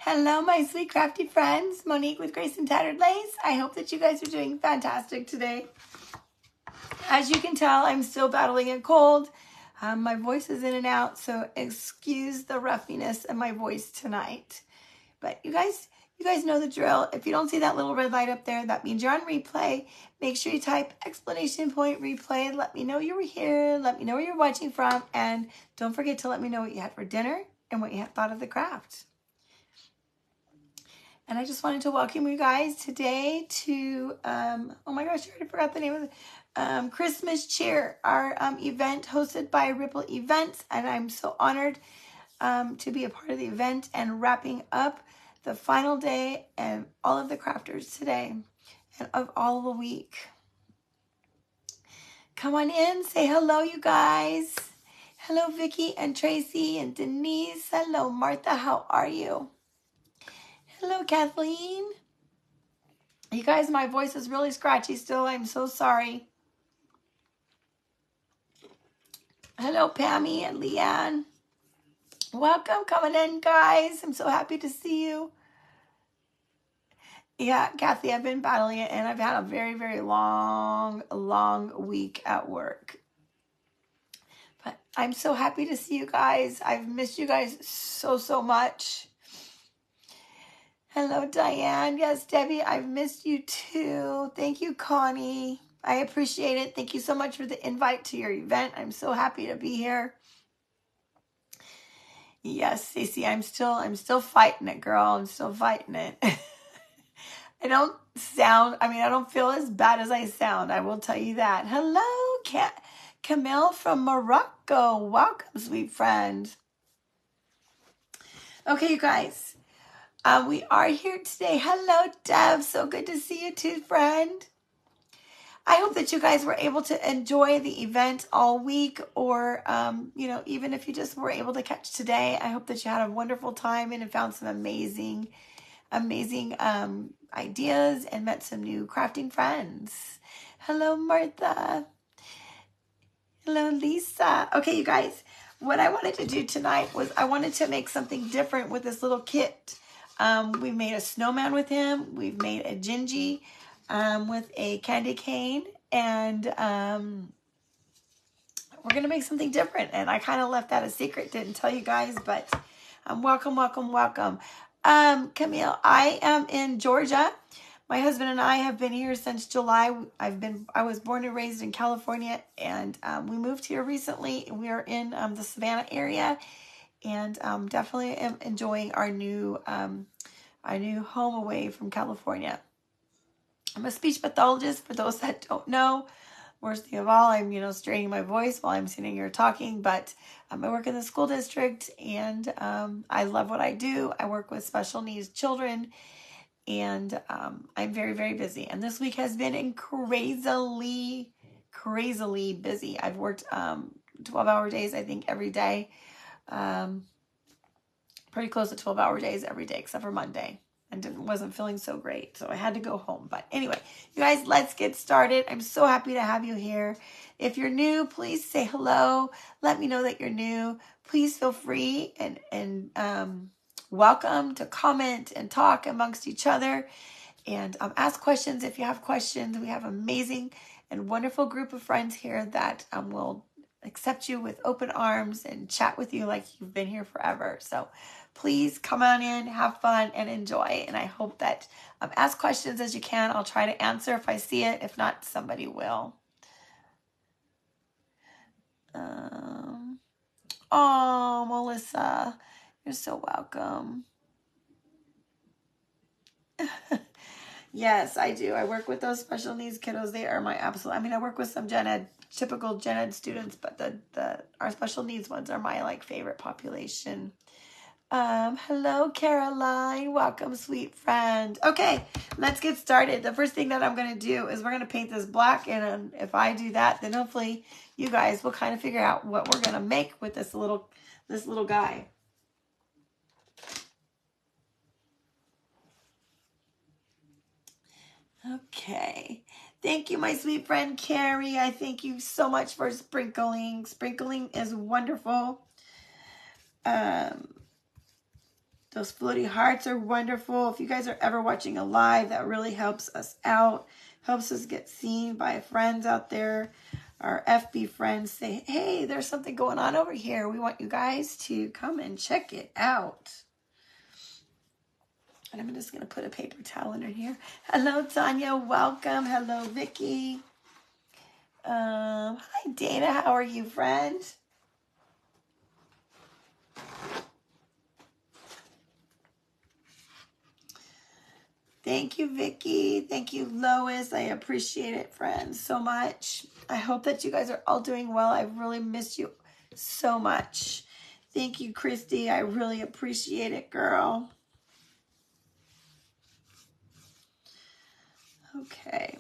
Hello, my sweet crafty friends. Monique with Grace and Tattered Lace. I hope that you guys are doing fantastic today. As you can tell, I'm still battling a cold. My voice is in and out, so excuse the ruffiness of my voice tonight. But you guys know the drill. If you don't see that little red light up there, that means you're on replay. Make sure you type exclamation point replay. Let me know you were here. Let me know where you're watching from. And don't forget to let me know what you had for dinner and what you had thought of the craft. And I just wanted to welcome you guys today to, oh my gosh, I already forgot the name of it, Christmas Cheer, our event hosted by Ripple Events. And I'm so honored to be a part of the event and wrapping up the final day and all of the crafters today and of all the week. Come on in, say hello, you guys. Hello, Vicky and Tracy and Denise. Hello, Martha, how are you? Hello, Kathleen. You guys, my voice is really scratchy still. I'm so sorry. Hello, Pammy and Leanne. Welcome, coming in, guys. I'm so happy to see you. Yeah, Kathy, I've been battling it, and I've had a very, very long week at work. But I'm so happy to see you guys. I've missed you guys so much. Hello, Diane. Yes, Debbie, I've missed you too. Thank you, Connie. I appreciate it. Thank you so much for the invite to your event. I'm so happy to be here. Yes, Stacey, I'm still fighting it, girl. I'm still fighting it. I don't feel as bad as I sound. I will tell you that. Hello, Camille from Morocco. Welcome, sweet friend. Okay, you guys. We are here today. Hello, Deb. So good to see you too, friend. I hope that you guys were able to enjoy the event all week, or, even if you just were able to catch today. I hope that you had a wonderful time and found some amazing ideas and met some new crafting friends. Hello, Martha. Hello, Lisa. Okay, you guys, what I wanted to do tonight was I wanted to make something different with this little kit. We made a snowman with him. We've made a Gingy with a candy cane, and we're going to make something different. And I kind of left that a secret, didn't tell you guys, but welcome. Camille, I am in Georgia. My husband and I have been here since July. I was born and raised in California, and we moved here recently. We are in the Savannah area, and definitely am enjoying our new home away from California. I'm a speech pathologist, for those that don't know. Worst thing of all, I'm straining my voice while I'm sitting here talking, but I work in the school district, and I love what I do. I work with special needs children, and I'm very, very busy. And this week has been crazily busy. I've worked 12-hour days, I think, every day. Pretty close to 12-hour days every day, except for Monday. And wasn't feeling so great, so I had to go home. But anyway, you guys, let's get started. I'm so happy to have you here. If you're new, please say hello. Let me know that you're new. Please feel free and welcome to comment and talk amongst each other, and ask questions if you have questions. We have an amazing and wonderful group of friends here that will accept you with open arms and chat with you like you've been here forever. So please come on in, have fun, and enjoy. And I hope that ask questions as you can. I'll try to answer if I see it. If not, somebody will. Oh, Melissa, you're so welcome. Yes, I do. I work with those special needs kiddos. They are my absolute. I work with some typical gen ed students, but our special needs ones are my favorite population. Hello, Caroline. Welcome, sweet friend. Okay, let's get started. The first thing that I'm going to do is we're going to paint this black, and if I do that, then hopefully you guys will kind of figure out what we're going to make with this little guy. Okay. Thank you, my sweet friend Carrie. I thank you so much for sprinkling. Sprinkling is wonderful. Those floaty hearts are wonderful. If you guys are ever watching a live, that really helps us out. Helps us get seen by friends out there. Our FB friends say, hey, there's something going on over here. We want you guys to come and check it out. And I'm just going to put a paper towel under here. Hello, Tanya. Welcome. Hello, Vicky. Hi, Dana. How are you, friend? Thank you, Vicky. Thank you, Lois. I appreciate it, friends, so much. I hope that you guys are all doing well. I really miss you so much. Thank you, Christy. I really appreciate it, girl. Okay.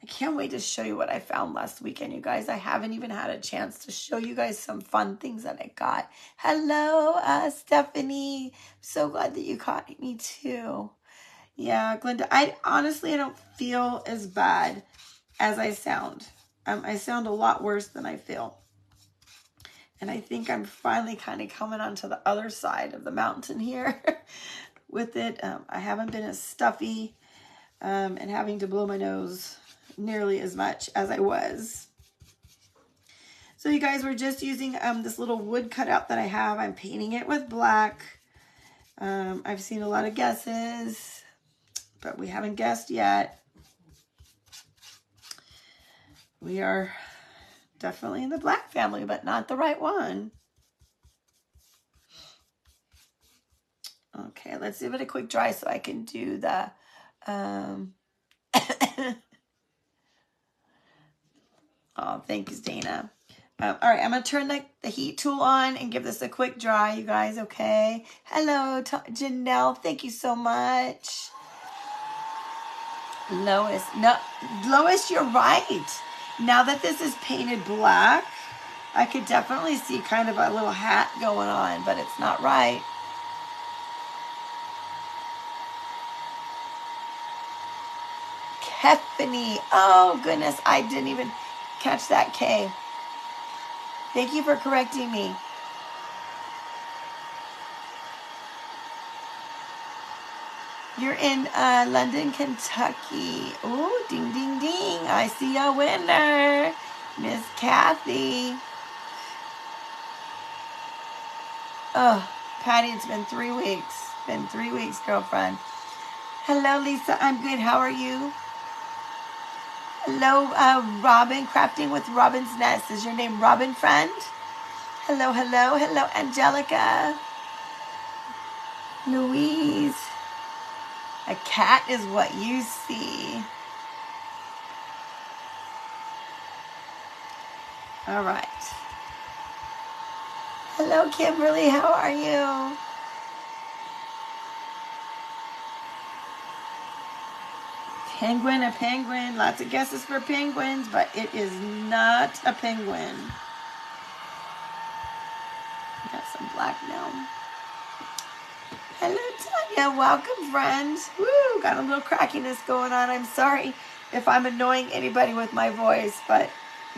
I can't wait to show you what I found last weekend, you guys. I haven't even had a chance to show you guys some fun things that I got. Hello, Stephanie. So glad that you caught me too. Yeah, Glenda, I don't feel as bad as I sound. I sound a lot worse than I feel. And I think I'm finally kind of coming onto the other side of the mountain here with it. I haven't been as stuffy and having to blow my nose nearly as much as I was. So you guys, we're just using this little wood cutout that I have. I'm painting it with black. I've seen a lot of guesses, but we haven't guessed yet. We are definitely in the black family, but not the right one. Okay, let's give it a quick dry so I can do the oh, thank you, Dana. All right, I'm going to turn the heat tool on and give this a quick dry, you guys, okay? Hello, Janelle. Thank you so much. Lois. No, Lois, you're right. Now that this is painted black, I could definitely see kind of a little hat going on, but it's not right. Kefany. Oh, goodness. I didn't even catch that K. Thank you for correcting me. You're in London, Kentucky. Oh, ding, ding, ding. I see a winner. Miss Kathy. Oh, Patty, it's been 3 weeks. Been 3 weeks, girlfriend. Hello, Lisa. I'm good. How are you? Hello, Robin. Crafting with Robin's Nest. Is your name Robin, friend? Hello, hello. Hello, Angelica. Louise. A cat is what you see. All right. Hello, Kimberly. How are you? Penguin, a penguin. Lots of guesses for penguins, but it is not a penguin. Got some black now. Hello, Tanya. Welcome, friends. Woo, got a little crackiness going on. I'm sorry if I'm annoying anybody with my voice, but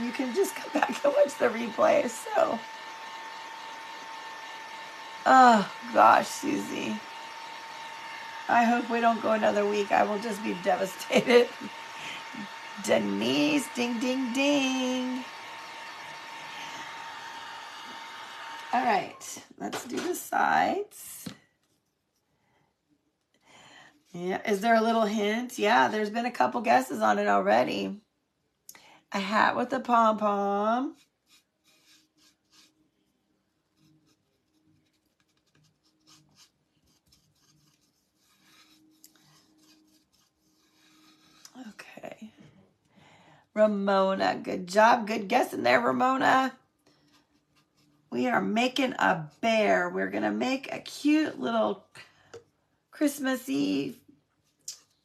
you can just come back and watch the replay. So, oh, gosh, Susie. I hope we don't go another week. I will just be devastated. Denise, ding, ding, ding. All right, let's do the sides. Yeah, is there a little hint? Yeah, there's been a couple guesses on it already. A hat with a pom-pom. Okay. Ramona, good job. Good guessing there, Ramona. We are making a bear. We're going to make a cute little Christmassy,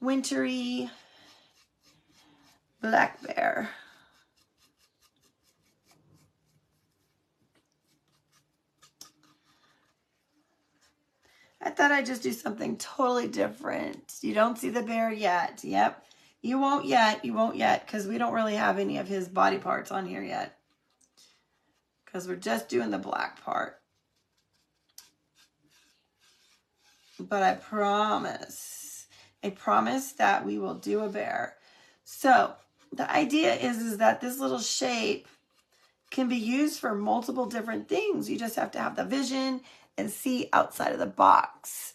wintry black bear. I thought I'd just do something totally different. You don't see the bear yet. Yep. You won't yet. You won't yet because we don't really have any of his body parts on here yet. Because we're just doing the black part. but I promise that we will do a bear. So the idea is that this little shape can be used for multiple different things. You just have to have the vision and see outside of the box.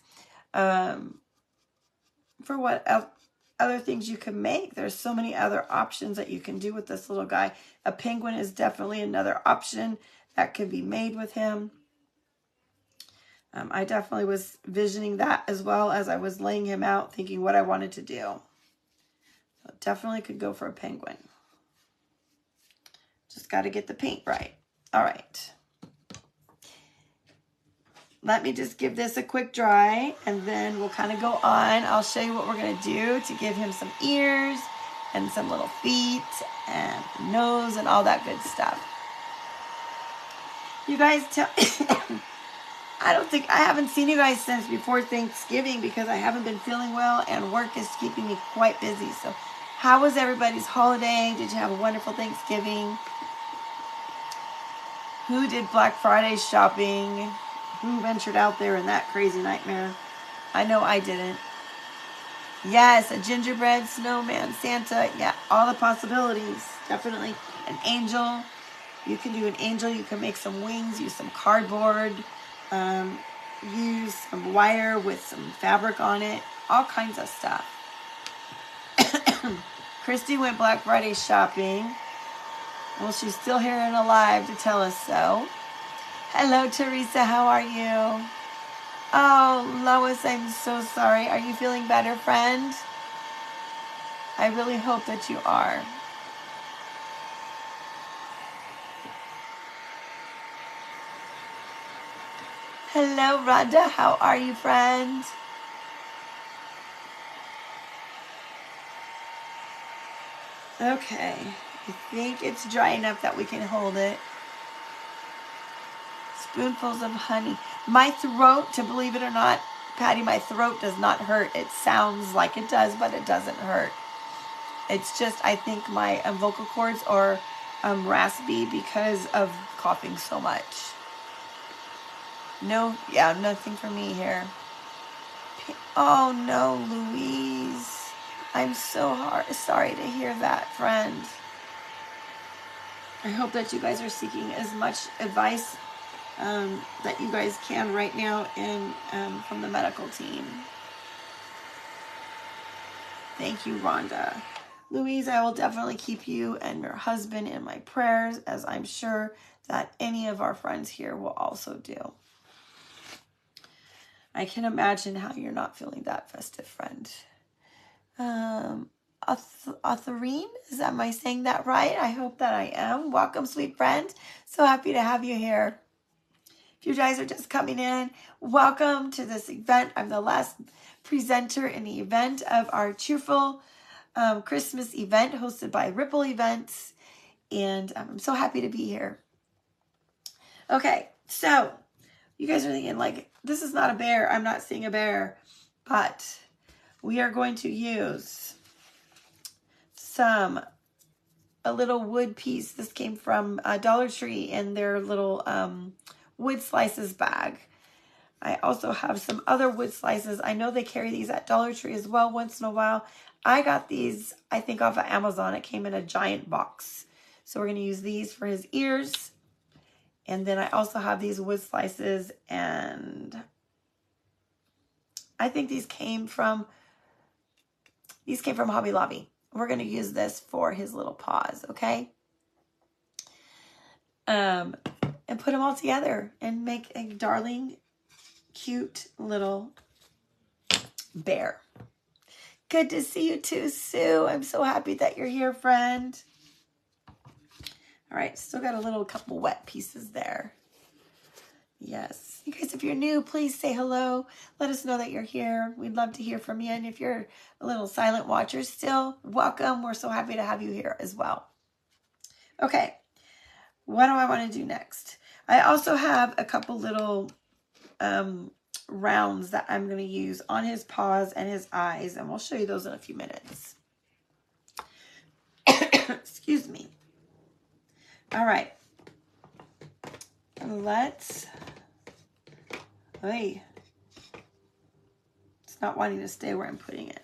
For what other things you can make. There's so many other options that you can do with this little guy. A penguin is definitely another option that can be made with him. I definitely was visioning that as well as I was laying him out, thinking what I wanted to do. So definitely could go for a penguin. Just got to get the paint right. All right. Let me just give this a quick dry, and then we'll kind of go on. I'll show you what we're going to do to give him some ears and some little feet and nose and all that good stuff. You guys tell... I haven't seen you guys since before Thanksgiving because I haven't been feeling well and work is keeping me quite busy. So how was everybody's holiday? Did you have a wonderful Thanksgiving? Who did Black Friday shopping? Who ventured out there in that crazy nightmare? I know I didn't. Yes, a gingerbread snowman, Santa. Yeah, all the possibilities. Definitely. An angel. You can do an angel. You can make some wings. Use some cardboard. Use some wire with some fabric on it. All kinds of stuff. Christy went Black Friday shopping. Well, she's still here and alive to tell us so. Hello, Teresa. How are you? Oh, Lois, I'm so sorry. Are you feeling better, friend? I really hope that you are. Hello, Rhonda. How are you, friend? Okay. I think it's dry enough that we can hold it. Spoonfuls of honey. My throat, to believe it or not, Patty, my throat does not hurt. It sounds like it does, but it doesn't hurt. It's just, I think my vocal cords are raspy because of coughing so much. No, yeah, nothing for me here. Oh no, Louise. I'm so sorry to hear that, friend. I hope that you guys are seeking as much advice that you guys can right now and from the medical team. Thank you, Rhonda. Louise, I will definitely keep you and your husband in my prayers, as I'm sure that any of our friends here will also do. I can imagine how you're not feeling that festive, friend. Authorine, am I saying that right? I hope that I am. Welcome, sweet friend. So happy to have you here. If you guys are just coming in, welcome to this event. I'm the last presenter in the event of our cheerful Christmas event hosted by Ripple Events. And I'm so happy to be here. Okay, so you guys are thinking, like, this is not a bear. I'm not seeing a bear. But we are going to use a little wood piece. This came from Dollar Tree in their little wood slices bag. I also have some other wood slices. I know they carry these at Dollar Tree as well once in a while. I got these, I think, off of Amazon. It came in a giant box. So we're going to use these for his ears. And then I also have these wood slices, and I think these came from Hobby Lobby. We're going to use this for his little paws, okay? And put them all together and make a darling, cute little bear. Good to see you too, Sue. I'm so happy that you're here, friend. All right, still got a couple wet pieces there. Yes. You guys, if you're new, please say hello. Let us know that you're here. We'd love to hear from you. And if you're a little silent watcher still, welcome. We're so happy to have you here as well. Okay. What do I want to do next? I also have a couple little rounds that I'm going to use on his paws and his eyes. And we'll show you those in a few minutes. Excuse me. All right. Let's... Hey. not wanting to stay where I'm putting it.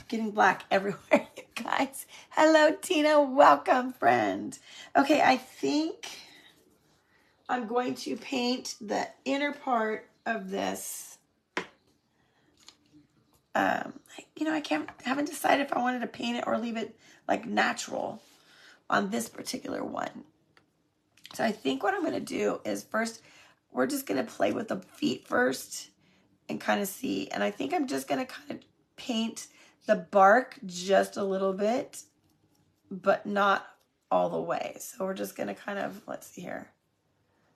Getting black everywhere, you guys. Hello, Tina. Welcome, friend. Okay, I think I'm going to paint the inner part of this. I haven't decided if I wanted to paint it or leave it like natural on this particular one. So I think what I'm going to do is first, we're just going to play with the feet first and kind of see. And I think I'm just going to kind of paint the bark just a little bit, but not all the way. So we're just going to kind of, let's see here.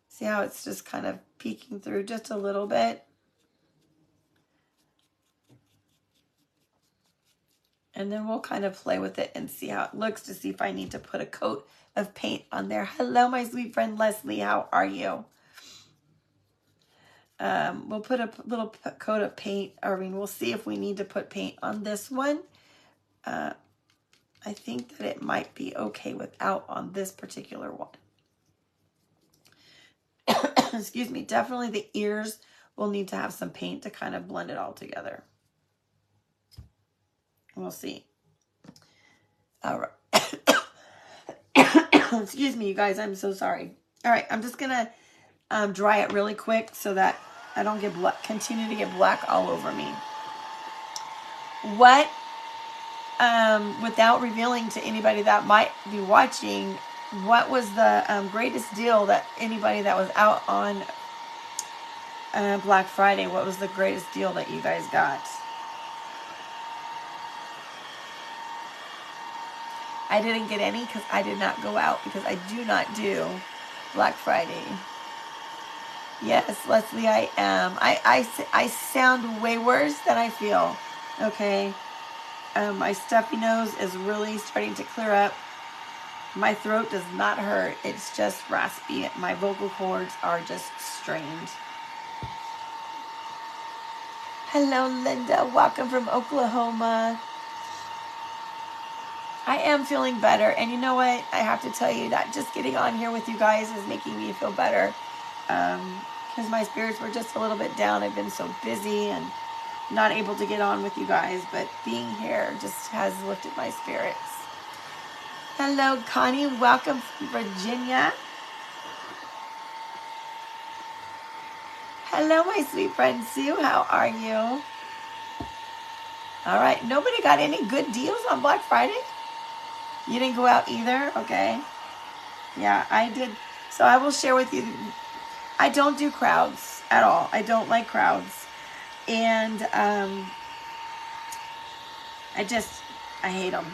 See how it's just kind of peeking through just a little bit. And then we'll kind of play with it and see how it looks to see if I need to put a coat of paint on there. Hello, my sweet friend Leslie. How are you? We'll put a little coat of paint. We'll see if we need to put paint on this one. I think that it might be okay without on this particular one. Excuse me. Definitely the ears will need to have some paint to kind of blend it all together. We'll see. All right. Excuse me, you guys. I'm so sorry. All right. I'm just going to dry it really quick so that I don't get continue to get black all over me. What, without revealing to anybody that might be watching, what was the greatest deal that anybody that was out on Black Friday, what was the greatest deal that you guys got? I didn't get any because I did not go out because I do not do Black Friday. Yes, Leslie, I am. I sound way worse than I feel. Okay. My stuffy nose is really starting to clear up. My throat does not hurt. It's just raspy. My vocal cords are just strained. Hello, Linda. Welcome from Oklahoma. I am feeling better. And you know what? I have to tell you that just getting on here with you guys is making me feel better. Because my spirits were just a little bit down. I've been so busy and not able to get on with you guys. But being here just has lifted my spirits. Hello, Connie. Welcome from Virginia. Hello, my sweet friend Sue. How are you? All right. Nobody got any good deals on Black Friday? You didn't go out either? Okay. Yeah, I did. So I will share with you. I don't do crowds at all. I don't like crowds. And I hate them.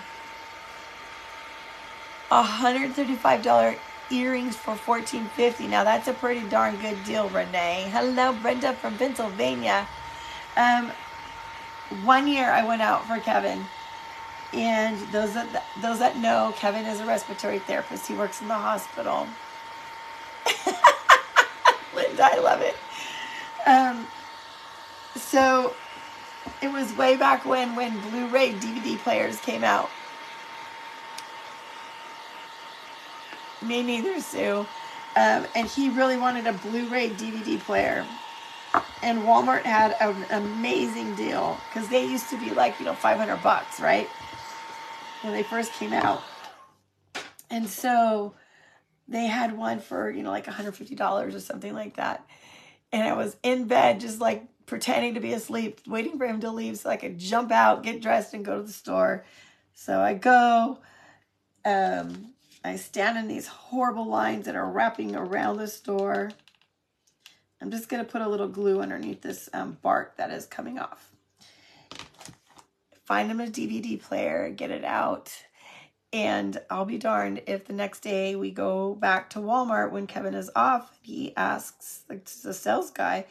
$135 earrings for $14.50. Now that's a pretty darn good deal, Renee. Hello, Brenda from Pennsylvania. 1 year I went out for Kevin. And those that know, Kevin is a respiratory therapist. He works in the hospital. Linda, I love it. So it was way back when Blu-ray DVD players came out. Me neither, Sue. And he really wanted a Blu-ray DVD player. And Walmart had an amazing deal because they used to be like, $500, right? When they first came out. And so they had one for, like $150 or something like that. And I was in bed just like pretending to be asleep, waiting for him to leave so I could jump out, get dressed, and go to the store. So I go. I stand in these horrible lines that are wrapping around the store. I'm just going to put a little glue underneath this bark that is coming off. Find him a DVD player, get it out, and I'll be darned if the next day we go back to Walmart when Kevin is off. He asks the sales guy,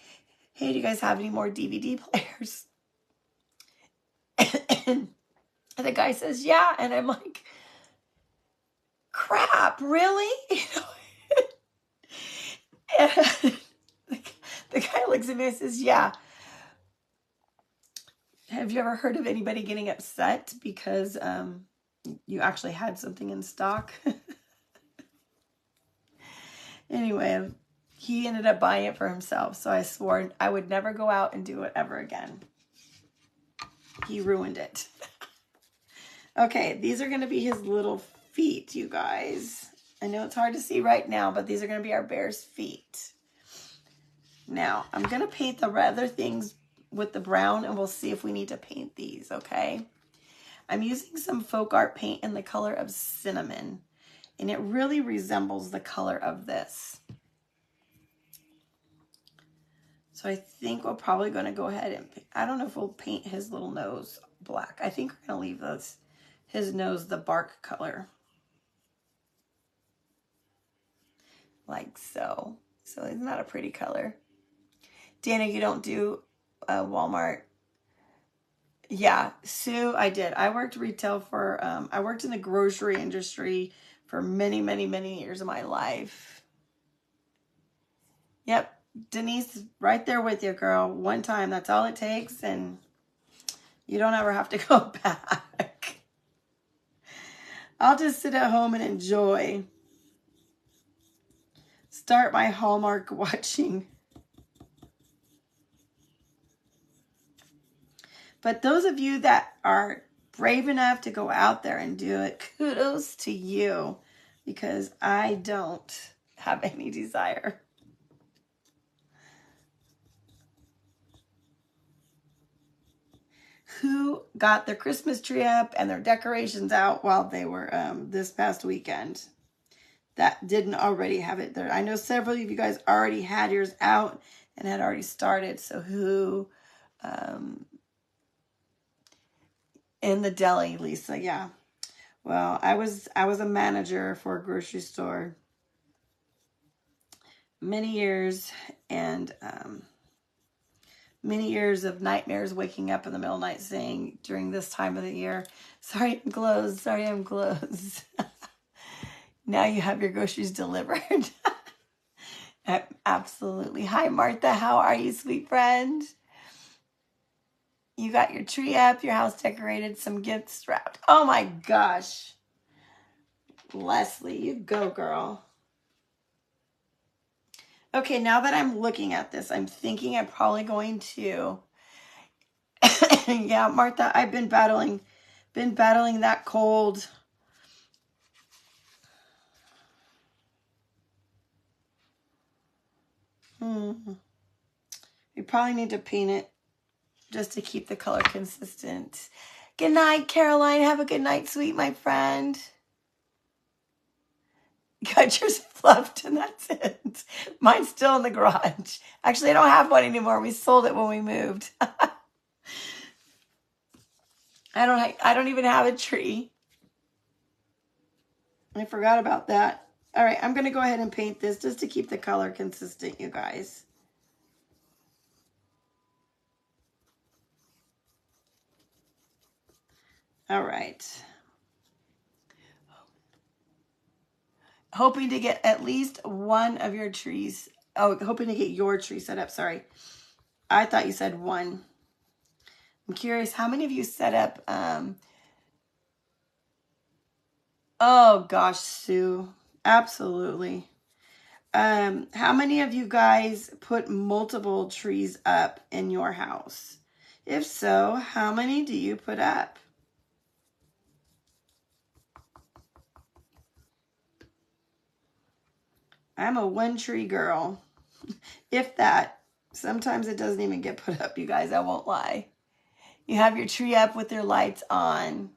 hey, do you guys have any more DVD players? And the guy says, yeah. And I'm like, crap, really? And the guy looks at me and says, yeah. Have you ever heard of anybody getting upset because you actually had something in stock? Anyway, he ended up buying it for himself. So I swore I would never go out and do it ever again. He ruined it. Okay, these are going to be his little feet, you guys. I know it's hard to see right now, but these are going to be our bear's feet. Now, I'm going to paint the other things with the brown, and we'll see if we need to paint these, okay? I'm using some folk art paint in the color of cinnamon, and it really resembles the color of this. So I think we're probably going to go ahead and, I don't know if we'll paint his little nose black. I think we're going to leave his nose the bark color. Like so. So isn't that a pretty color? Dana, you don't do Walmart? Yeah, Sue, I did. I worked retail for, I worked in the grocery industry for many, many, many years of my life. Yep. Denise, right there with you, girl. One time, that's all it takes, and you don't ever have to go back. I'll just sit at home and enjoy. Start my Hallmark watching. But those of you that are brave enough to go out there and do it, kudos to you, because I don't have any desire. Who got their Christmas tree up and their decorations out while they were this past weekend? That didn't already have it there. I know several of you guys already had yours out and had already started. So who in the deli, Lisa? Yeah. Well, I was a manager for a grocery store many years, and many years of nightmares waking up in the middle of the night saying during this time of the year, sorry, I'm closed. Sorry, I'm closed. Now you have your groceries delivered. Absolutely. Hi, Martha. How are you, sweet friend? You got your tree up, your house decorated, some gifts wrapped. Oh my gosh. Leslie, you go, girl. Okay, now that I'm looking at this, I'm thinking I'm probably going to, yeah, Martha, I've been battling that cold. We probably need to paint it just to keep the color consistent. Good night, Caroline. Have a good night, sweet, my friend. Got yours fluffed and that's it. Mine's still in the garage. Actually, I don't have one anymore. We sold it when we moved. I don't even have a tree. I forgot about that. All right, I'm going to go ahead and paint this just to keep the color consistent, you guys. All right. Hoping to get at least one of your trees. Oh, hoping to get your tree set up. Sorry. I thought you said one. I'm curious, how many of you set up? Oh, gosh, Sue. Absolutely. How many of you guys put multiple trees up in your house? If so, how many do you put up? I'm a one tree girl. If that. Sometimes it doesn't even get put up, you guys. I won't lie. You have your tree up with your lights on.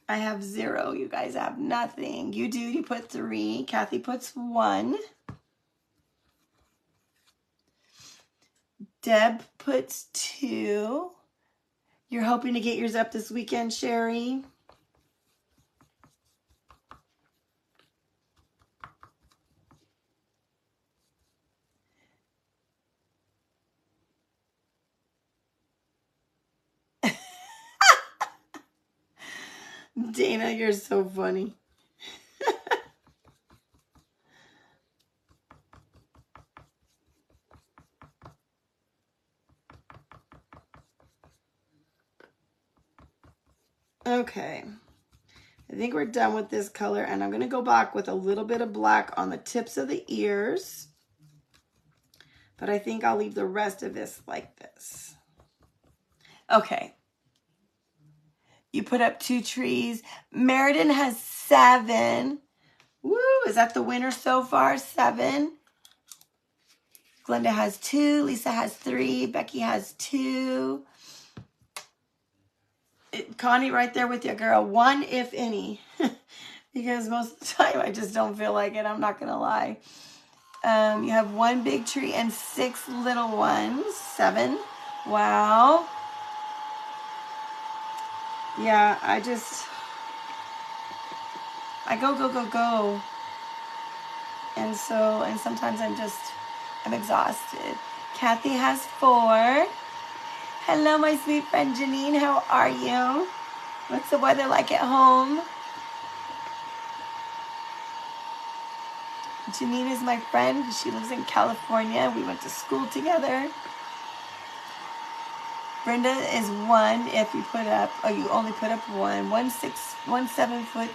I have 0. You guys have nothing. You do. You put 3. Kathy puts 1. Deb puts 2. You're hoping to get yours up this weekend, Sherry? Dana, you're so funny. Okay. I think we're done with this color, and I'm going to go back with a little bit of black on the tips of the ears. But I think I'll leave the rest of this like this. Okay. You put up 2 trees. Meriden has 7. Woo, is that the winner so far? 7. Glenda has 2. Lisa has 3. Becky has 2. Connie, right there with you, girl. 1, if any. Because most of the time I just don't feel like it. I'm not going to lie. You have 1 big tree and 6 little ones. 7. Wow. Yeah, I go. And sometimes I'm exhausted. Kathy has 4. Hello, my sweet friend Janine. How are you? What's the weather like at home? Janine is my friend. She lives in California. We went to school together. Brenda is 1 if you put up, oh, you only put up 1. 1 7 foot,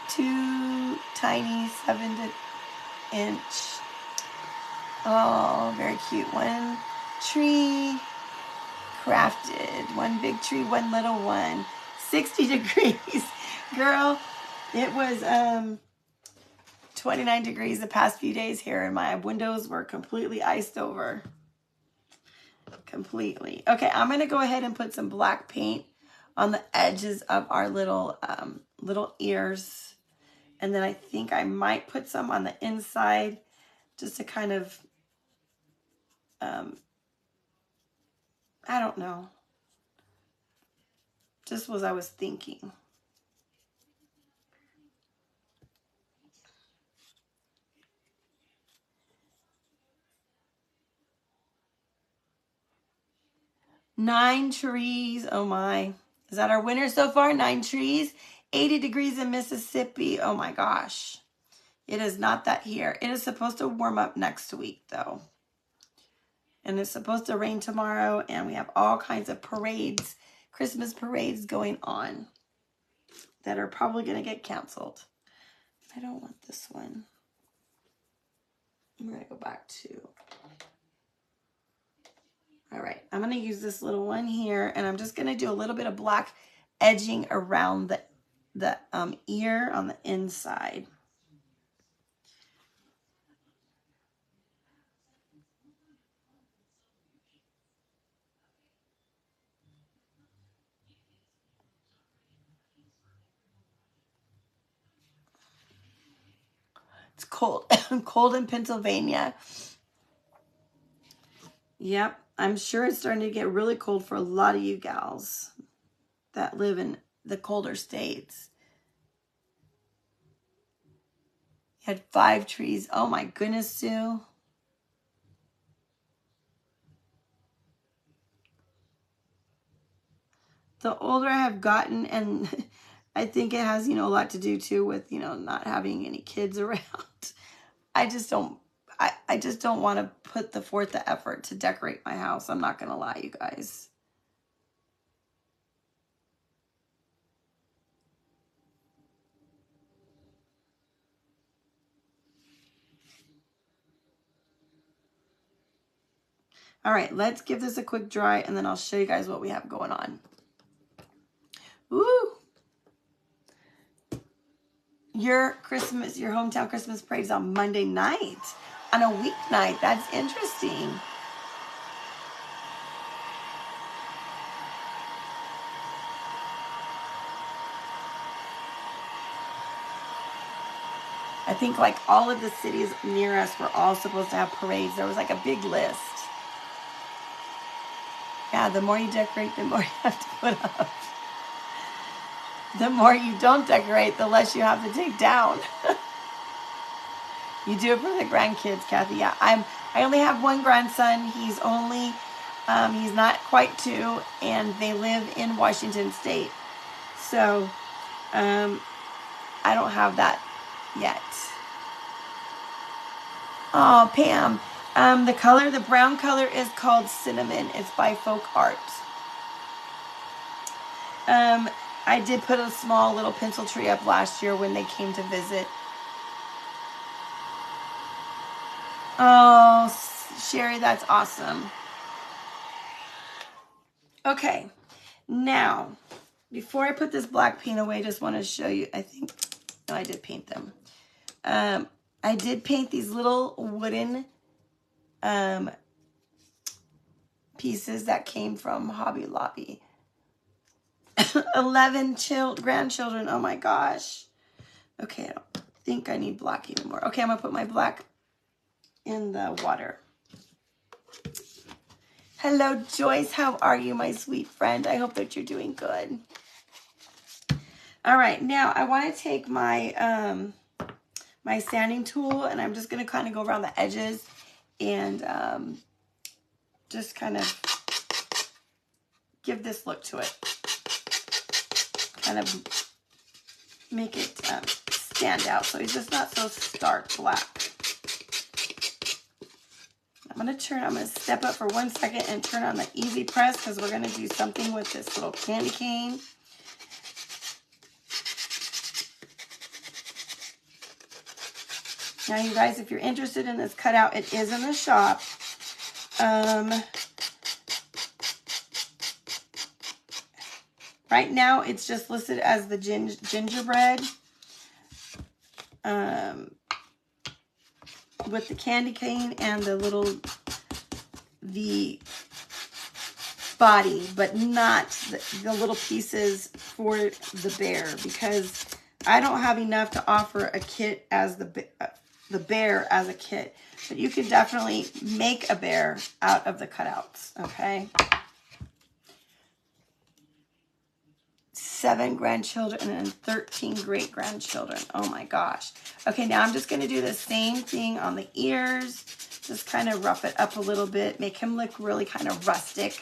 2 tiny 7 inch. Oh, very cute. 1 tree crafted. 1 big tree, 1 little one. 60 degrees. Girl, it was 29 degrees the past few days here, and my windows were completely iced over. Completely. Okay, I'm going to go ahead and put some black paint on the edges of our little ears. And then I think I might put some on the inside just to kind of, I don't know. Just what I was thinking. Nine trees. Oh my. Is that our winner so far? 9 trees. 80 degrees in Mississippi. Oh my gosh. It is not that here. It is supposed to warm up next week though. And it's supposed to rain tomorrow, and we have all kinds of parades, Christmas parades going on that are probably going to get canceled. I don't want this one. I'm going to go back to... All right, I'm going to use this little one here, and I'm just going to do a little bit of black edging around the ear on the inside. It's cold, cold in Pennsylvania. Yep, I'm sure it's starting to get really cold for a lot of you gals that live in the colder states. You had 5 trees. Oh my goodness, Sue. The older I have gotten, and I think it has, a lot to do too with, not having any kids around. I just don't want to put forth the effort to decorate my house. I'm not going to lie, you guys. All right, let's give this a quick dry, and then I'll show you guys what we have going on. Woo! Your hometown Christmas parade is on Monday night, on a weeknight. That's interesting. I think like all of the cities near us were all supposed to have parades. There was like a big list. Yeah, the more you decorate, the more you have to put up. The more you don't decorate, the less you have to take down. You do it for the grandkids, Kathy. Yeah, I only have one grandson. He's not quite 2, and they live in Washington State. So, I don't have that yet. Oh, Pam. The brown color is called Cinnamon. It's by Folk Art. I did put a small little pencil tree up last year when they came to visit. Oh, Sherry, that's awesome. Okay, now, before I put this black paint away, I just want to show you, I think, no, I did paint them. I did paint these little wooden pieces that came from Hobby Lobby. 11 grandchildren, oh my gosh. Okay, I don't think I need black anymore. Okay, I'm going to put my black in the water. Hello, Joyce. How are you, my sweet friend? I hope that you're doing good. All right, now I want to take my my sanding tool, and I'm just going to kind of go around the edges and just kind of give this look to it. Kind of make it stand out so it's just not so stark black. I'm going to step up for 1 second and turn on the easy press because we're going to do something with this little candy cane. Now, you guys, if you're interested in this cutout, it is in the shop. Right now, it's just listed as the gingerbread with the candy cane and the body, but not the little pieces for the bear, because I don't have enough to offer a kit as the bear as a kit, but you can definitely make a bear out of the cutouts, okay? 7 grandchildren and 13 great-grandchildren. Oh my gosh. Okay, now I'm just going to do the same thing on the ears. Just kind of rough it up a little bit. Make him look really kind of rustic.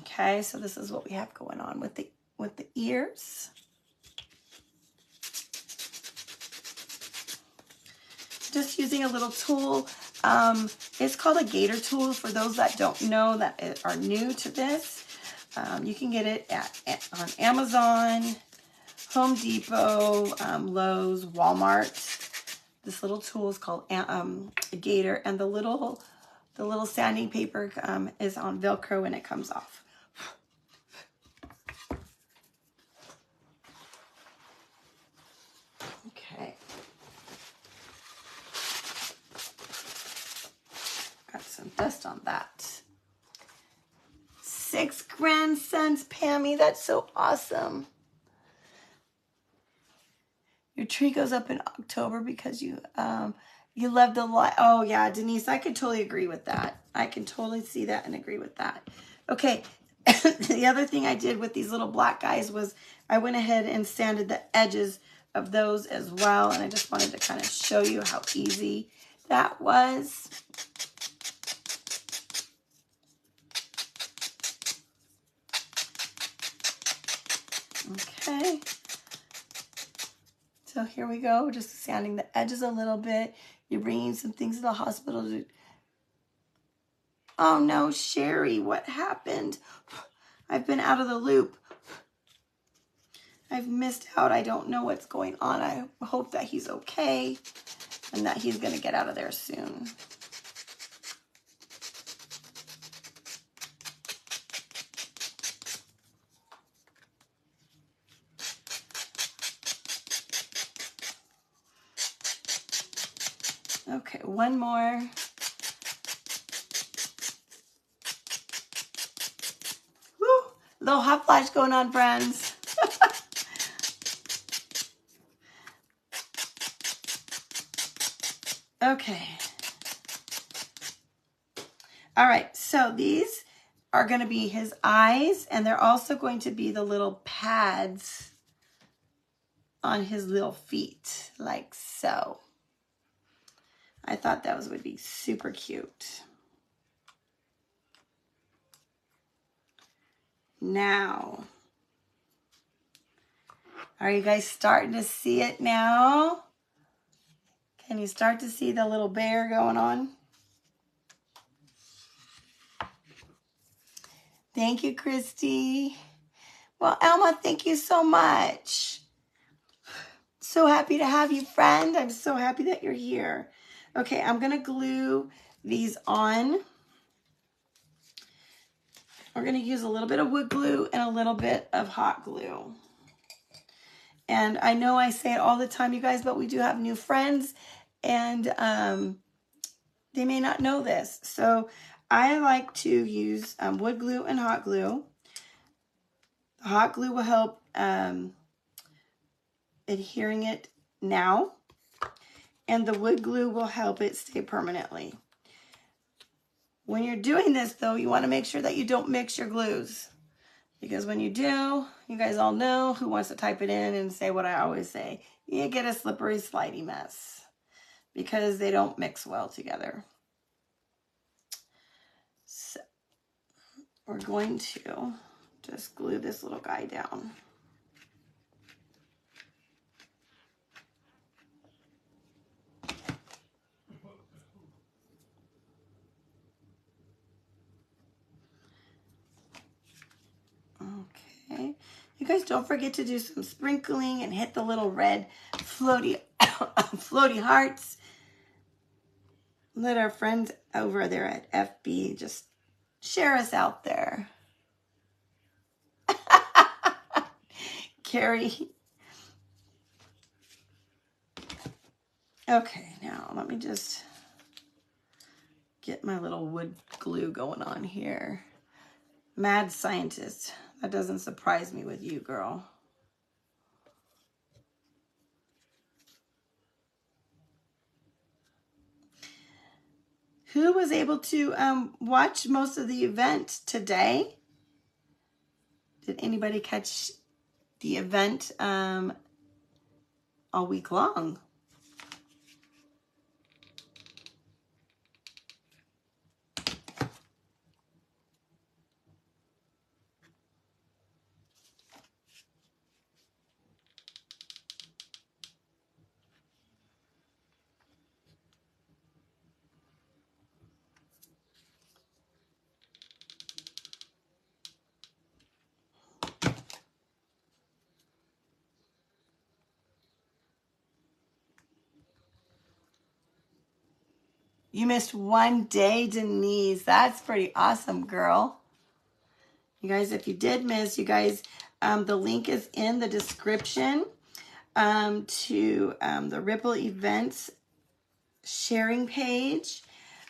Okay, so this is what we have going on with the ears. Just using a little tool. It's called a gator tool for those that don't know, that are new to this. You can get it on Amazon, Home Depot, Lowe's, Walmart. This little tool is called a gator, and the little sanding paper is on Velcro and it comes off. Okay. Got some dust on that. 6 grandsons, Pammy. That's so awesome. Your tree goes up in October because you love the light. Oh yeah, Denise, I could totally agree with that. I can totally see that and agree with that. Okay, the other thing I did with these little black guys was I went ahead and sanded the edges of those as well, and I just wanted to kind of show you how easy that was. Okay, so here we go, just sanding the edges a little bit. You're bringing some things to the hospital to... Oh no, Sherry, what happened? I've been out of the loop. I've missed out. I don't know what's going on. I hope that he's okay and that he's going to get out of there soon. Okay, one more. Woo! Little hot flash going on, friends. Okay. All right, so these are going to be his eyes, and they're also going to be the little pads on his little feet, like so. I thought those would be super cute. Now, are you guys starting to see it now? Can you start to see the little bear going on? Thank you, Christy. Well, Elma, thank you so much. So happy to have you, friend. I'm so happy that you're here. Okay, I'm going to glue these on. We're going to use a little bit of wood glue and a little bit of hot glue. And I know I say it all the time, you guys, but we do have new friends, and they may not know this. So I like to use wood glue and hot glue. The hot glue will help adhering it now, and the wood glue will help it stay permanently. When you're doing this, though, you want to make sure that you don't mix your glues, because when you do, you guys all know who wants to type it in and say what I always say. You get a slippery, slidey mess because they don't mix well together. So we're going to just glue this little guy down. Okay, you guys don't forget to do some sprinkling and hit the little red floaty floaty hearts. Let our friends over there at FB just share us out there. Carrie. Okay, now let me just get my little wood glue going on here. Mad scientist. That doesn't surprise me with you, girl. Who was able to watch most of the event today? Did anybody catch the event all week long? You missed one day, Denise. That's pretty awesome, girl. You guys, if you did miss, you guys, the link is in the description to the Ripple Events sharing page.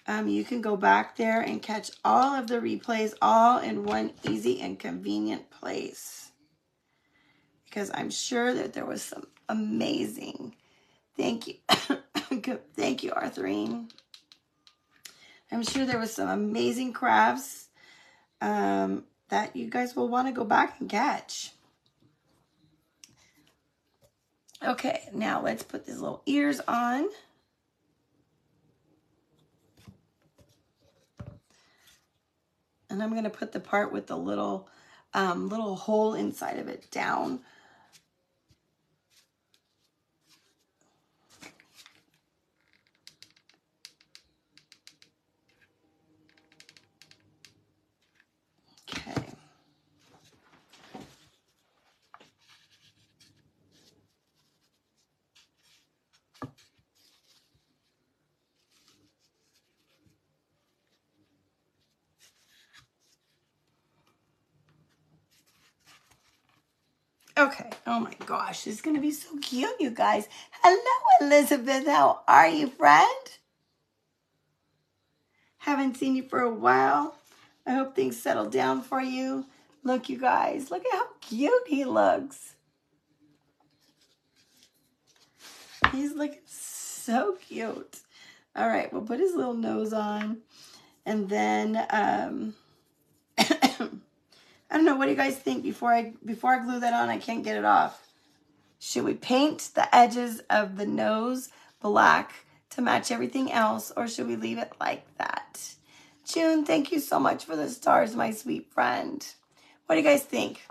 You can go back there and catch all of the replays all in one easy and convenient place. Because I'm sure that there was some amazing, thank you, thank you, Arthurine. I'm sure there was some amazing crafts that you guys will want to go back and catch. Okay, now let's put these little ears on. And I'm going to put the part with the little hole inside of it down. Okay. Okay. Oh my gosh, this is going to be so cute, you guys. Hello, Elizabeth. How are you, friend? Haven't seen you for a while. I hope things settle down for you. Look, you guys. Look at how cute he looks. He's looking so cute. All right, we'll put his little nose on. And then, I don't know, what do you guys think before I glue that on? I can't get it off. Should we paint the edges of the nose black to match everything else, or should we leave it like that? June, thank you so much for the stars, my sweet friend. What do you guys think?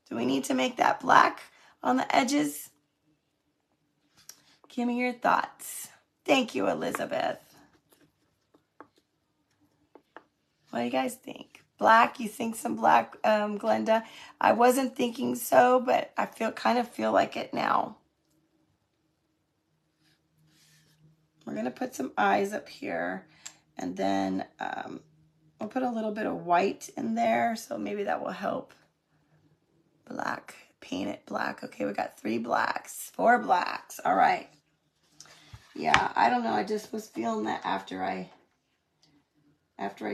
Do we need to make that black on the edges? Give me your thoughts. Thank you, Elizabeth. What do you guys think? Black, you think some black, Glenda? I wasn't thinking so, but I kind of feel like it now. We're going to put some eyes up here, and then we'll put a little bit of white in there, so maybe that will help. Black, paint it black. Okay, we got 3 blacks, 4 blacks. All right. Yeah, I don't know. I just was feeling that after I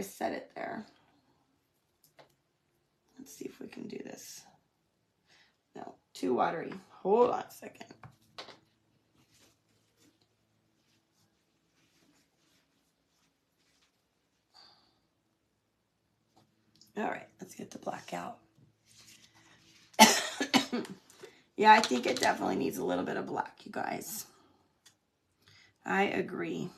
set it there. Let's see if we can do this. No, too watery. Hold on a second. All right, let's get the black out. Yeah, I think it definitely needs a little bit of black, you guys. I agree.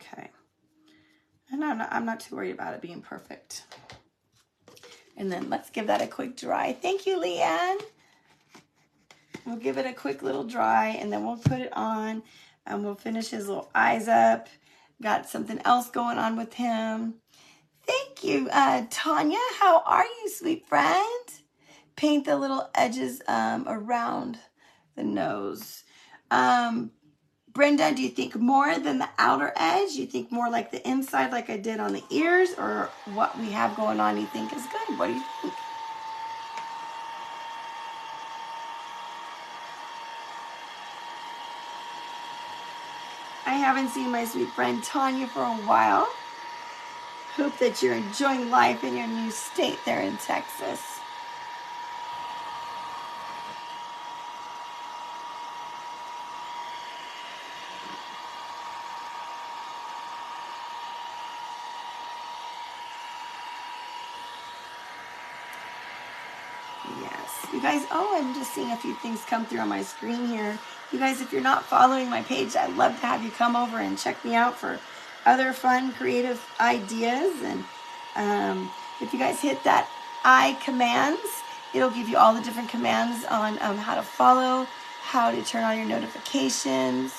Okay. And I'm not too worried about it being perfect. And then let's give that a quick dry. Thank you, Leanne. We'll give it a quick little dry, and then we'll put it on, and we'll finish his little eyes up. Got something else going on with him. Thank you, Tanya. How are you, sweet friend? Paint the little edges around the nose. Brenda, do you think more than the outer edge? You think more like the inside like I did on the ears, or what we have going on you think is good? What do you think? I haven't seen my sweet friend Tanya for a while. Hope that you're enjoying life in your new state there in Texas. Yes, you guys, oh, I'm just seeing a few things come through on my screen here. You guys, if you're not following my page, I'd love to have you come over and check me out for other fun, creative ideas. And if you guys hit that I commands, it'll give you all the different commands on how to follow, how to turn on your notifications.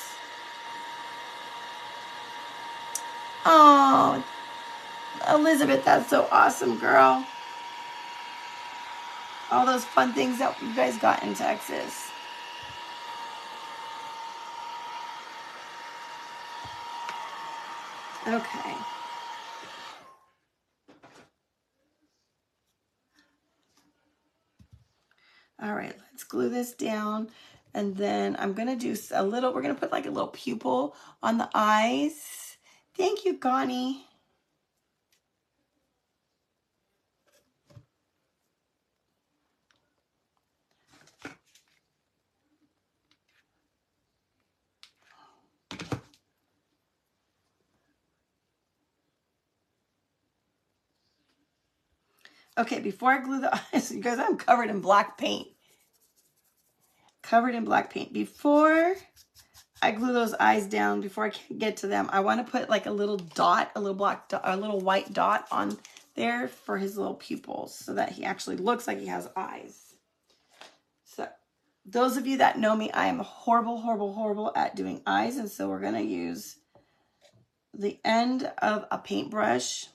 Oh, Elizabeth, that's so awesome, girl. All those fun things that you guys got in Texas. Okay. All right, let's glue this down. And then I'm going to do we're going to put like a little pupil on the eyes. Thank you, Connie. Okay, before I glue the eyes, you guys, I'm covered in black paint. Covered in black paint. Before I glue those eyes down, before I can get to them, I want to put like a little dot, a little black dot, a little white dot on there for his little pupils so that he actually looks like he has eyes. So those of you that know me, I am horrible, horrible, horrible at doing eyes. And so we're going to use the end of a paintbrush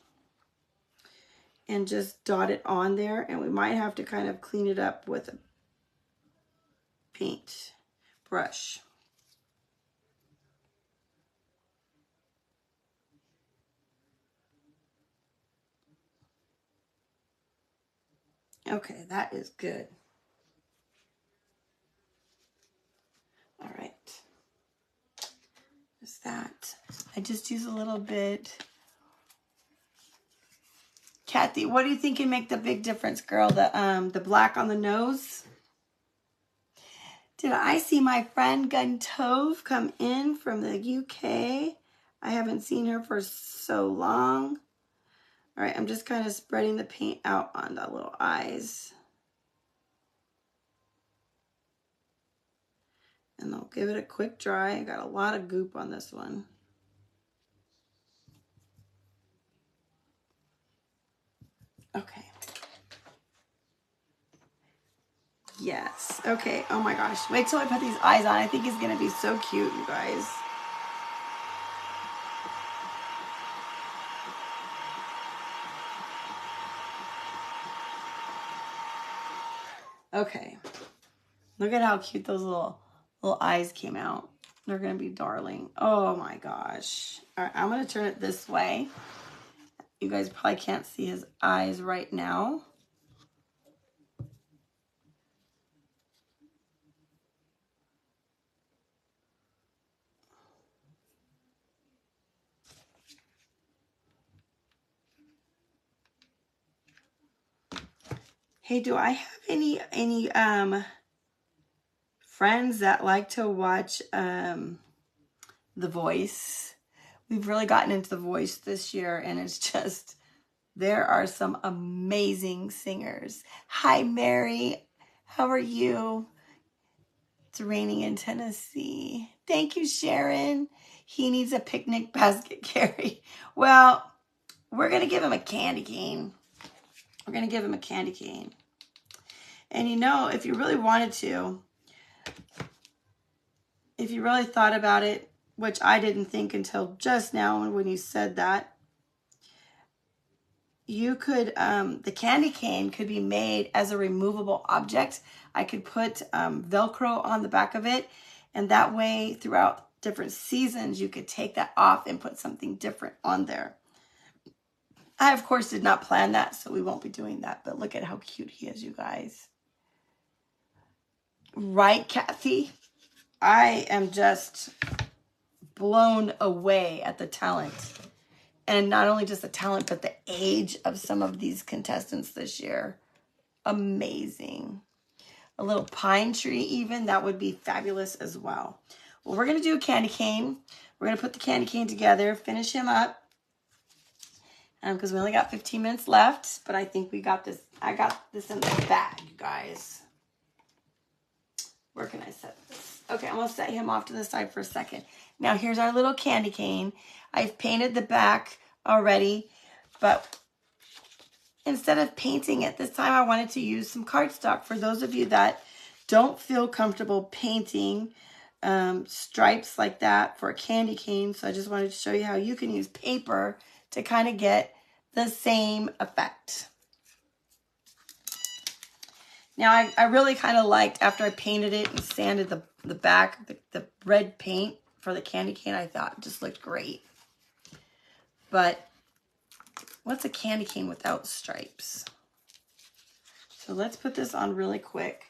and just dot it on there. And we might have to kind of clean it up with a paint brush. Okay, that is good. All right. Just that. I just use a little bit. Kathy, what do you think can make the big difference, girl? The black on the nose? Did I see my friend Gun Tove come in from the UK? I haven't seen her for so long. All right, I'm just kind of spreading the paint out on the little eyes. And I'll give it a quick dry. I got a lot of goop on this one. Okay. Yes. Okay. Oh my gosh. Wait till I put these eyes on. I think he's going to be so cute, you guys. Okay. Look at how cute those little eyes came out. They're going to be darling. Oh my gosh. All right. I'm going to turn it this way. You guys probably can't see his eyes right now. Hey, do I have any friends that like to watch The Voice? We've really gotten into The Voice this year, and it's just, there are some amazing singers. Hi, Mary. How are you? It's raining in Tennessee. Thank you, Sharon. He needs a picnic basket, Carrie. Well, we're going to give him a candy cane. We're going to give him a candy cane. And you know, if you really wanted to, if you really thought about it, which I didn't think until just now when you said that, you could, the candy cane could be made as a removable object. I could put Velcro on the back of it, and that way throughout different seasons, you could take that off and put something different on there. I, of course, did not plan that, so we won't be doing that, but look at how cute he is, you guys. Right, Kathy? I am just blown away at the talent. And not only just the talent, but the age of some of these contestants this year. Amazing. A little pine tree even, that would be fabulous as well. Well, we're going to do a candy cane. We're going to put the candy cane together, finish him up. Because we only got 15 minutes left, but I think we got this. I got this in the bag, you guys. Where can I set this? Okay, I'm going to set him off to the side for a second. Now, here's our little candy cane. I've painted the back already, but instead of painting it, this time I wanted to use some cardstock. For those of you that don't feel comfortable painting stripes like that for a candy cane, so I just wanted to show you how you can use paper to kind of get the same effect. Now, I really kind of liked, after I painted it and sanded the back, the red paint for the candy cane, I thought it just looked great. But what's a candy cane without stripes? So let's put this on really quick.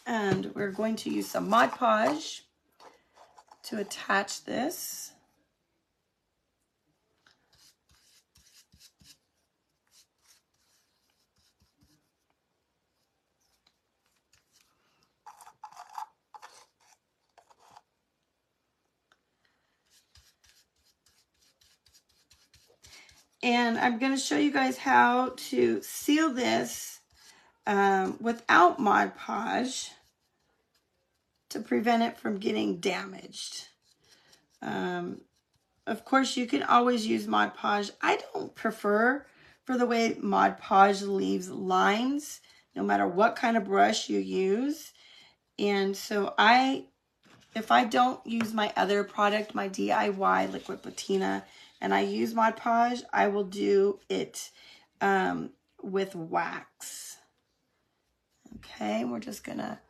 And we're going to use some Mod Podge to attach this. And I'm going to show you guys how to seal this without Mod Podge to prevent it from getting damaged. Of course, you can always use Mod Podge. I don't prefer for the way Mod Podge leaves lines, no matter what kind of brush you use. And so if I don't use my other product, my DIY liquid patina, and I use Mod Podge, I will do it with wax. Okay, we're just gonna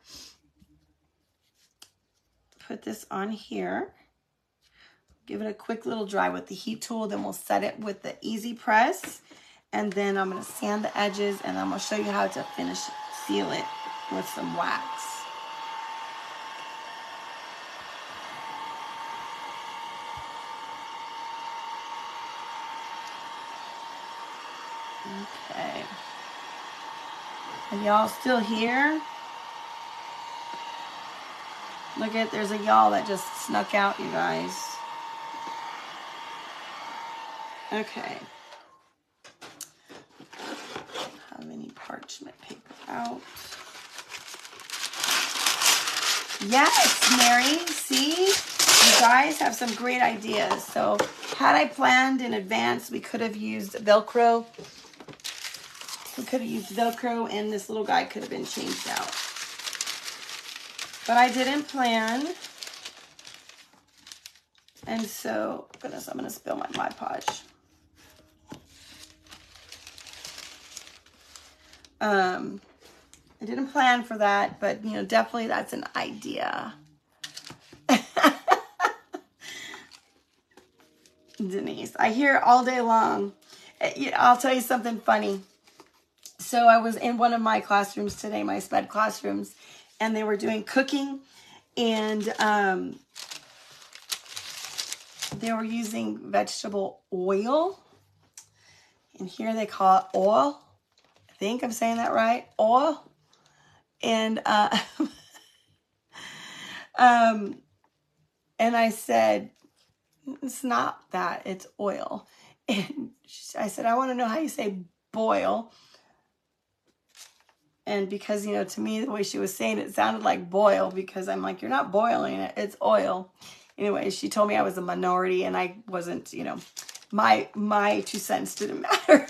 put this on here. Give it a quick little dry with the heat tool, then we'll set it with the easy press. And then I'm gonna sand the edges, and I'm gonna show you how to seal it with some wax. Okay. And y'all still here? Look at, there's a y'all that just snuck out, you guys. Okay. Have any parchment paper out? Yes, Mary. See? You guys have some great ideas. So had I planned in advance, we could have used Velcro. We could have used Velcro and this little guy could have been changed out. But I didn't plan. And so, goodness, I'm going to spill my Mod Podge. I didn't plan for that, but, you know, definitely that's an idea. Denise, I hear it all day long. I'll tell you something funny. So I was in one of my classrooms today, my SPED classrooms, and they were doing cooking, and they were using vegetable oil. And here they call it oil. I think I'm saying that right. Oil. And and I said, it's not that, it's oil. And I said, I want to know how you say boil. And because, you know, to me, the way she was saying it sounded like boil, because I'm like, you're not boiling it, it's oil. Anyway, she told me I was a minority and I wasn't, you know, my 2 cents didn't matter.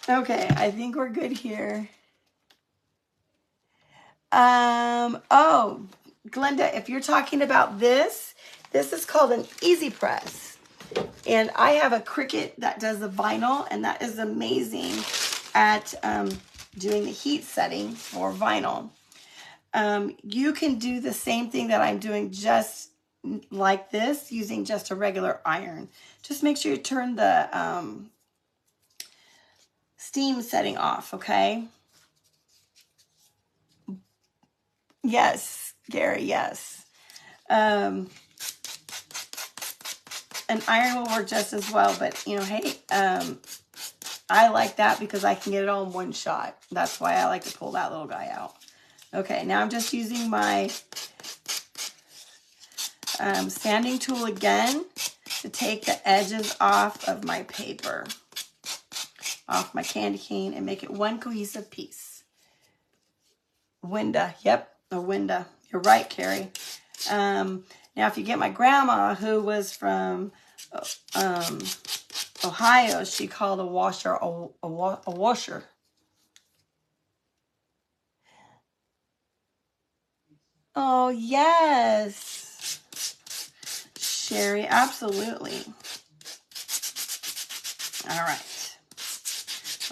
Okay, I think we're good here. Oh, Glenda, if you're talking about this is called an Easy Press. And I have a Cricut that does the vinyl, and that is amazing at doing the heat setting for vinyl. You can do the same thing that I'm doing just like this, using just a regular iron. Just make sure you turn the steam setting off, okay? Yes, Gary, yes. An iron will work just as well, but, you know, hey, I like that because I can get it all in one shot. That's why I like to pull that little guy out. Okay, now I'm just using my sanding tool again to take the edges off of my paper, off my candy cane, and make it one cohesive piece. Window, yep, a window. You're right, Carrie. Now, if you get my grandma, who was from Ohio, she called a washer a washer. Oh, yes. Sherry, absolutely. All right.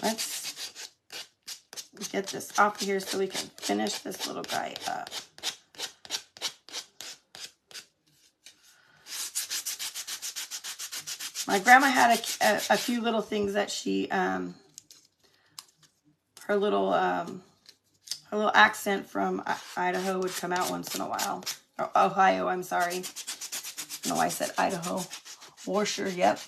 Let's get this off here so we can finish this little guy up. My grandma had a few little things that she, her little accent from Idaho would come out once in a while. Or Ohio, I'm sorry. I don't know why I said Idaho. Washer, yep.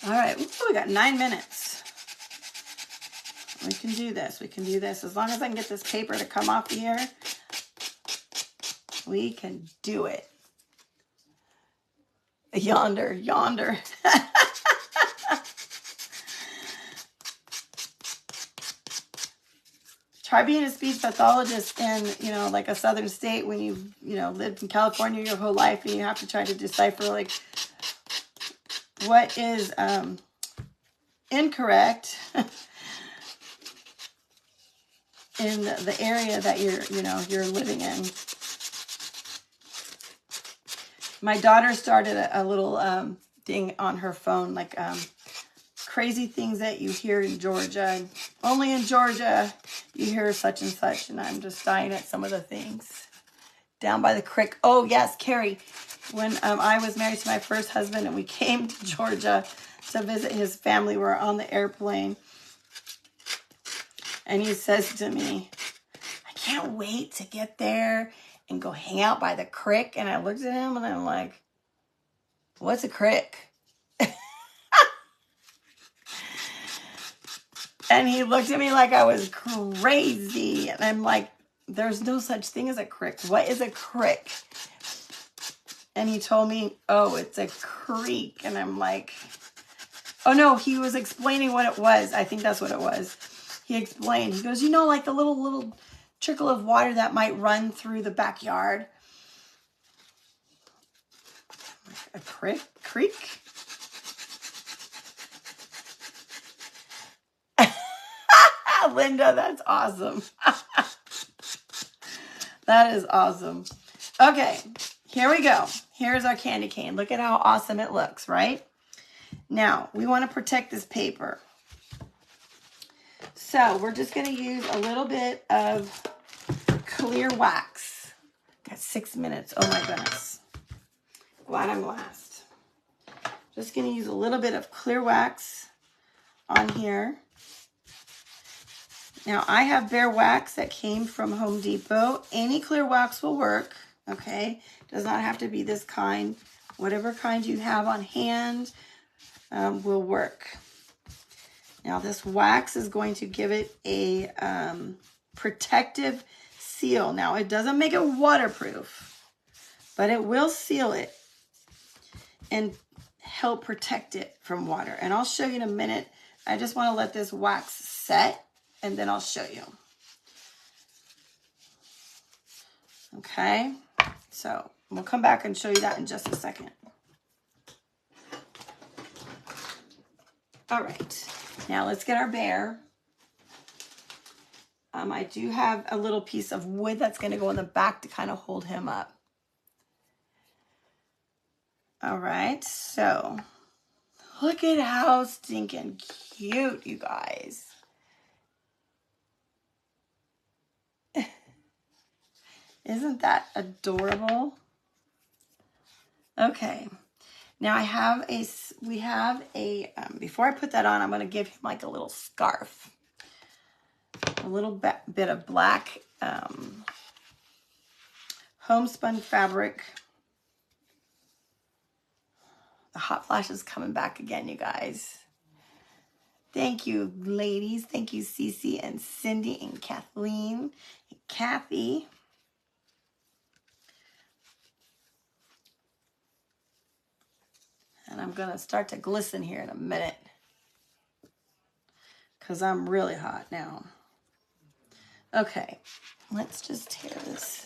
All right, ooh, we got 9 minutes. We can do this. We can do this. As long as I can get this paper to come off here, we can do it. Yonder, yonder. Try being a speech pathologist in, you know, like a southern state when you've, you know, lived in California your whole life, and you have to try to decipher, like, what is incorrect in the area that you're living in. My daughter started a little thing on her phone, like crazy things that you hear in Georgia. Only in Georgia you hear such and such, and I'm just dying at some of the things. Down by the creek. Oh, yes, Carrie. When I was married to my first husband and we came to Georgia to visit his family, we were on the airplane. And he says to me, I can't wait to get there and go hang out by the creek. And I looked at him and I'm like, what's a creek? And he looked at me like I was crazy. And I'm like, there's no such thing as a creek. What is a creek? And he told me, oh, it's a creek. And I'm like, oh no, he was explaining what it was. I think that's what it was. He explained, he goes, you know, like the little trickle of water that might run through the backyard. A creek? Linda, that's awesome. That is awesome. Okay, here we go. Here's our candy cane. Look at how awesome it looks, right? Now, we want to protect this paper. So, we're just going to use a little bit of clear wax. Got 6 minutes. Oh my goodness. Glad I'm last. Just going to use a little bit of clear wax on here. Now, I have bare wax that came from Home Depot. Any clear wax will work, okay? Does not have to be this kind. Whatever kind you have on hand will work. Now, this wax is going to give it a protective seal. Now, it doesn't make it waterproof, but it will seal it and help protect it from water. And I'll show you in a minute. I just want to let this wax set, and then I'll show you. Okay, so we'll come back and show you that in just a second. All right, now let's get our bear. I do have a little piece of wood that's going to go in the back to kind of hold him up. All right, so look at how stinking cute, you guys. Isn't that adorable? Okay, now we have a, before I put that on, I'm going to give him like a little scarf. A little bit of black homespun fabric. The hot flash is coming back again, you guys. Thank you, ladies. Thank you, Cece and Cindy and Kathleen and Kathy. And I'm going to start to glisten here in a minute because I'm really hot now. Okay, let's just tear this.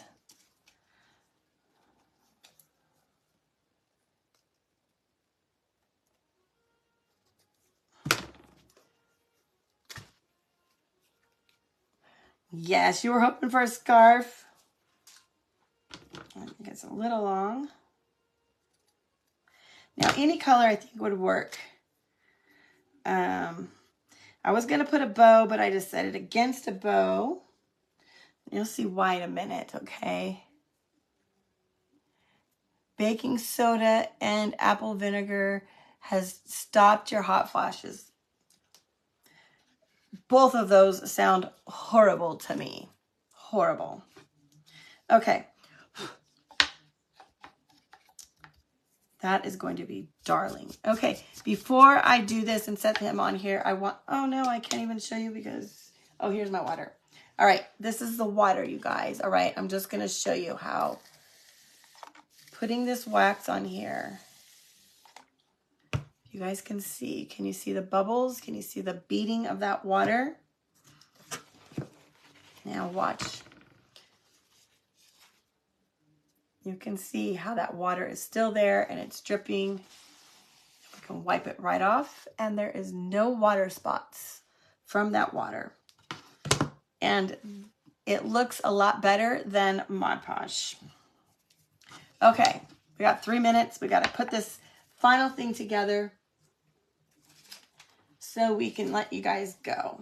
Yes, you were hoping for a scarf. I think it's a little long. Now, any color I think would work. I was going to put a bow, but I decided against a bow. You'll see why in a minute, okay? Baking soda and apple vinegar has stopped your hot flashes. Both of those sound horrible to me. Horrible. Okay. That is going to be darling. Okay, before I do this and set him on here, oh no, I can't even show you because, oh, here's my water. All right, this is the water, you guys. All right, I'm just going to show you how putting this wax on here. You guys can see. Can you see the bubbles? Can you see the beating of that water? Now watch. You can see how that water is still there and it's dripping. We can wipe it right off and there is no water spots from that water. And it looks a lot better than Mod Podge. Okay, we got 3 minutes. We got to put this final thing together so we can let you guys go.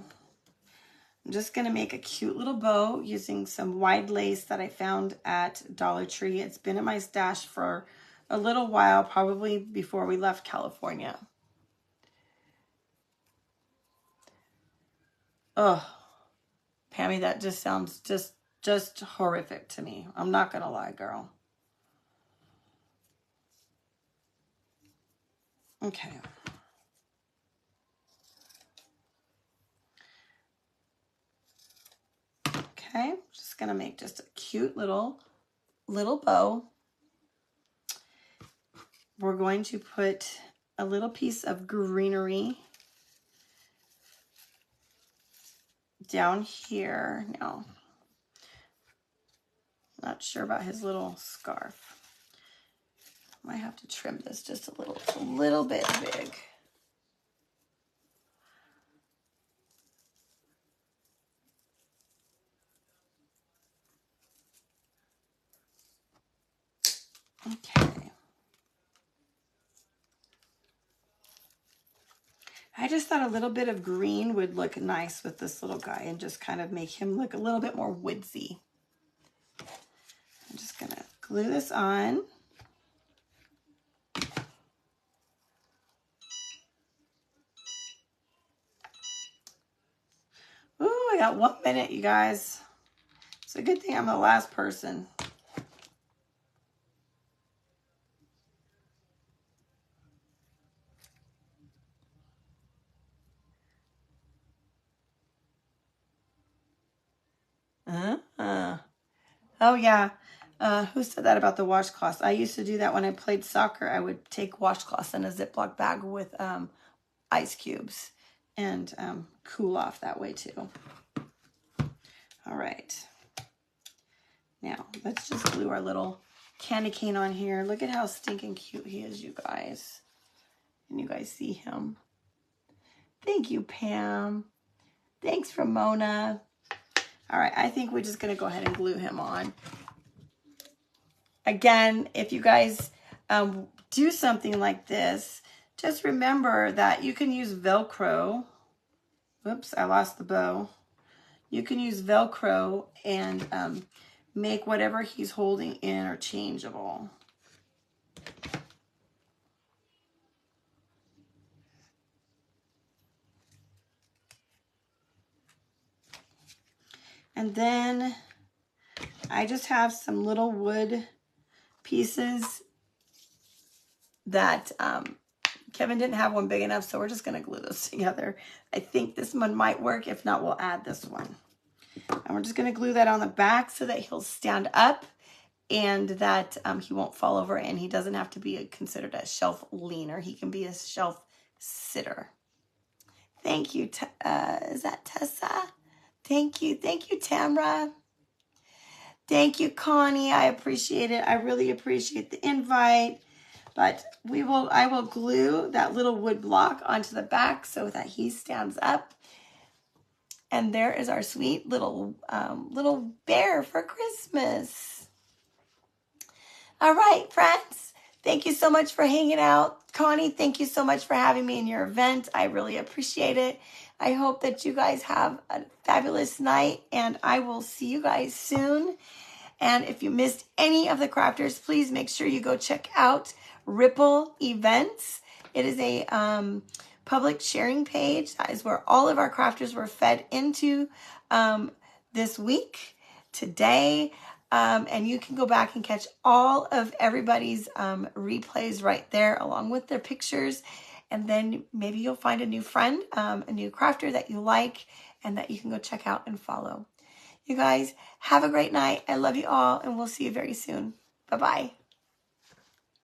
I'm just going to make a cute little bow using some wide lace that I found at Dollar Tree. It's been in my stash for a little while, probably before we left California. Oh, Pammy, that just sounds just horrific to me. I'm not going to lie, girl. Okay. Okay, just going to make just a cute little bow. we're going to put a little piece of greenery down here. Now, not sure about his little scarf. Might have to trim this just a little. It's a little bit big. Okay. I just thought a little bit of green would look nice with this little guy and just kind of make him look a little bit more woodsy. I'm just gonna glue this on. Ooh, I got 1 minute, you guys. It's a good thing I'm the last person. Oh yeah. Who said that about the washcloths? I used to do that when I played soccer. I would take washcloths in a Ziploc bag with ice cubes and cool off that way too. All right. Now, let's just glue our little candy cane on here. Look at how stinking cute he is, you guys. Can you guys see him? Thank you, Pam. Thanks, Ramona. All right, I think we're just going to go ahead and glue him on. Again, if you guys do something like this, just remember that you can use Velcro. Whoops, I lost the bow. You can use Velcro and make whatever he's holding interchangeable. And then I just have some little wood pieces that Kevin didn't have one big enough, so we're just going to glue those together. I think this one might work. If not, we'll add this one. And we're just going to glue that on the back so that he'll stand up and that he won't fall over, and he doesn't have to be considered a shelf leaner. He can be a shelf sitter. Thank you. Is that Tessa? Thank you. Thank you, Tamra. Thank you, Connie. I appreciate it. I really appreciate the invite. But I will glue that little wood block onto the back so that he stands up. And there is our sweet little bear for Christmas. All right, friends. Thank you so much for hanging out. Connie, thank you so much for having me in your event. I really appreciate it. I hope that you guys have a fabulous night, and I will see you guys soon. And if you missed any of the crafters, please make sure you go check out Ripple Events. It is a public sharing page. That is where all of our crafters were fed into this week, today. And you can go back and catch all of everybody's replays right there, along with their pictures. And then maybe you'll find a new friend, a new crafter that you like, and that you can go check out and follow. You guys, have a great night. I love you all, and we'll see you very soon. Bye-bye.